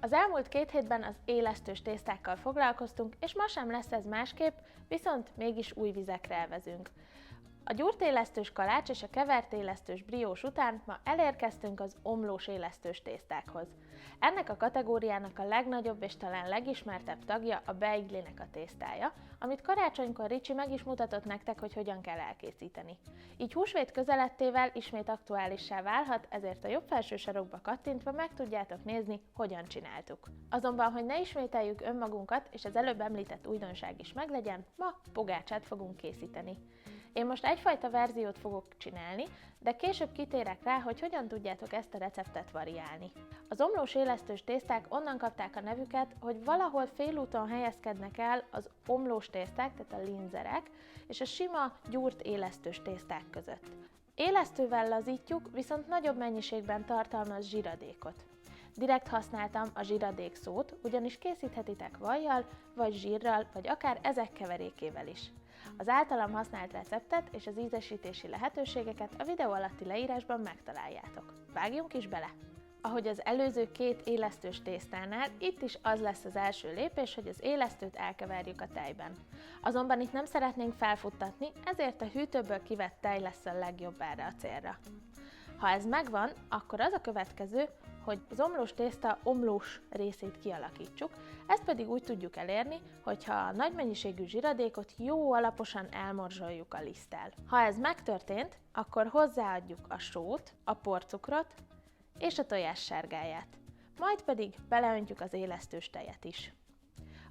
Az elmúlt 2 hétben az élesztős tésztákkal foglalkoztunk, és ma sem lesz ez másképp, viszont mégis új vizekre elvezünk. A gyúrt élesztős kalács és a kevert élesztős briós után ma elérkeztünk az omlós élesztős tésztákhoz. Ennek a kategóriának a legnagyobb és talán legismertebb tagja a beiglinek a tésztája, amit karácsonykor Ricsi meg is mutatott nektek, hogy hogyan kell elkészíteni. Így húsvét közelettével ismét aktuálissá válhat, ezért a jobb felső sarokba kattintva meg tudjátok nézni, hogyan csináltuk. Azonban, hogy ne ismételjük önmagunkat, és az előbb említett újdonság is meglegyen, ma pogácsát fogunk készíteni. Én most egyfajta verziót fogok csinálni, de később kitérek rá, hogy hogyan tudjátok ezt a receptet variálni. Az omlós élesztős tészták onnan kapták a nevüket, hogy valahol félúton helyezkednek el az omlós tészták, tehát a linzerek, és a sima gyúrt élesztős tészták között. Élesztővel lazítjuk, viszont nagyobb mennyiségben tartalmaz zsiradékot. Direkt használtam a zsiradék szót, ugyanis készíthetitek vajjal, vagy zsírral, vagy akár ezek keverékével is. Az általam használt receptet és az ízesítési lehetőségeket a videó alatti leírásban megtaláljátok. Vágjunk is bele! Ahogy az előző 2 élesztős tésztánál, itt is az lesz az első lépés, hogy az élesztőt elkeverjük a tejben. Azonban itt nem szeretnénk felfuttatni, ezért a hűtőből kivett tej lesz a legjobb erre a célra. Ha ez megvan, akkor az a következő, hogy az omlós tészta omlós részét kialakítsuk, ezt pedig úgy tudjuk elérni, hogyha a nagy mennyiségű zsiradékot jó alaposan elmorzsoljuk a liszttel. Ha ez megtörtént, akkor hozzáadjuk a sót, a porcukrot és a tojás sárgáját, majd pedig beleöntjük az élesztős tejet is.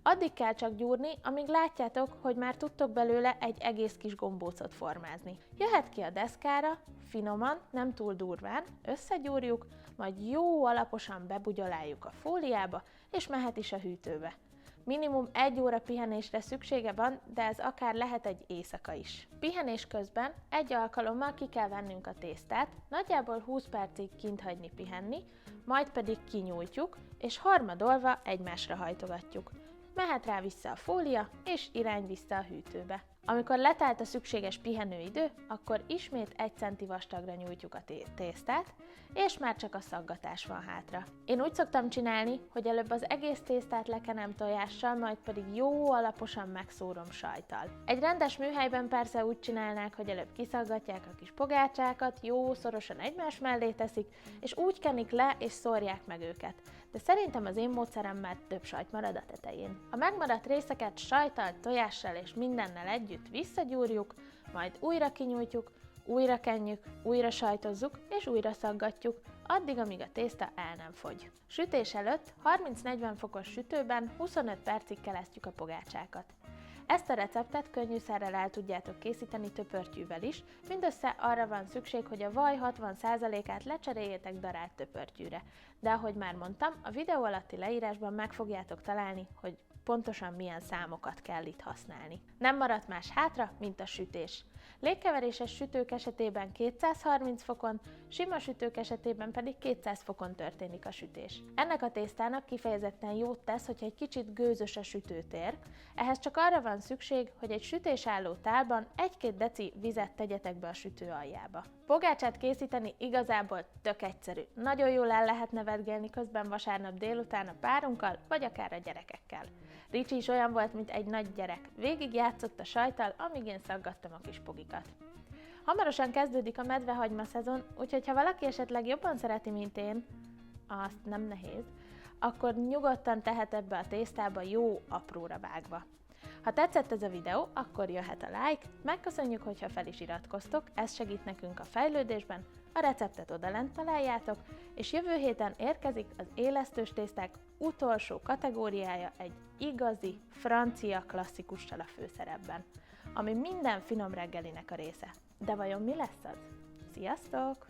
Addig kell csak gyúrni, amíg látjátok, hogy már tudtok belőle egy egész kis gombócot formázni. Jöhet ki a deszkára, finoman, nem túl durván, összegyúrjuk, majd jó alaposan bebugyoláljuk a fóliába, és mehet is a hűtőbe. Minimum 1 óra pihenésre szüksége van, de ez akár lehet egy éjszaka is. Pihenés közben egy alkalommal ki kell vennünk a tésztát, nagyjából 20 percig kint hagyni pihenni, majd pedig kinyújtjuk, és harmadolva egymásra hajtogatjuk. Mehet rá vissza a fólia, és irány vissza a hűtőbe. Amikor letelt a szükséges pihenőidő, akkor ismét 1 centi vastagra nyújtjuk a tésztát, és már csak a szaggatás van hátra. Én úgy szoktam csinálni, hogy előbb az egész tésztát lekenem tojással, majd pedig jó alaposan megszórom sajttal. Egy rendes műhelyben persze úgy csinálnák, hogy előbb kiszaggatják a kis pogácsákat, jó szorosan egymás mellé teszik, és úgy kenik le és szórják meg őket. De szerintem az én módszeremmel több sajt marad a tetején. A megmaradt részeket sajttal, tojással és mindennel együtt visszagyúrjuk, majd újra kinyújtjuk, újra kenjük, újra sajtozzuk és újra szaggatjuk, addig, amíg a tészta el nem fogy. Sütés előtt 30-40 fokos sütőben 25 percig kelesztjük a pogácsákat. Ezt a receptet könnyűszerrel el tudjátok készíteni töpörtyűvel is, mindössze arra van szükség, hogy a vaj 60%-át lecseréljétek darált töpörtyűre. De ahogy már mondtam, a videó alatti leírásban meg fogjátok találni, hogy pontosan milyen számokat kell itt használni. Nem maradt más hátra, mint a sütés. Légkeveréses sütők esetében 230 fokon, sima sütők esetében pedig 200 fokon történik a sütés. Ennek a tésztának kifejezetten jót tesz, hogyha egy kicsit gőzös a sütőtér. Ehhez csak arra van szükség, hogy egy sütésálló tálban 1-2 deci vizet tegyetek be a sütő aljába. Pogácsát készíteni igazából tök egyszerű. Nagyon jól el lehet nevetgélni közben vasárnap délután a párunkkal, vagy akár a gyerekekkel. Ricsi is olyan volt, mint egy nagy gyerek. Végig játszott a sajttal, amíg én szaggattam a kis pogikat. Hamarosan kezdődik a medvehagyma szezon, úgyhogy ha valaki esetleg jobban szereti, mint én, azt nem nehéz, akkor nyugodtan tehet ebbe a tésztába jó apróra vágva. Ha tetszett ez a videó, akkor jöhet a like, megköszönjük, hogyha fel is iratkoztok, ez segít nekünk a fejlődésben, a receptet odalent találjátok, és jövő héten érkezik az élesztős tészták utolsó kategóriája egy igazi francia klasszikussal a főszerepben, ami minden finom reggelinek a része. De vajon mi lesz az? Sziasztok!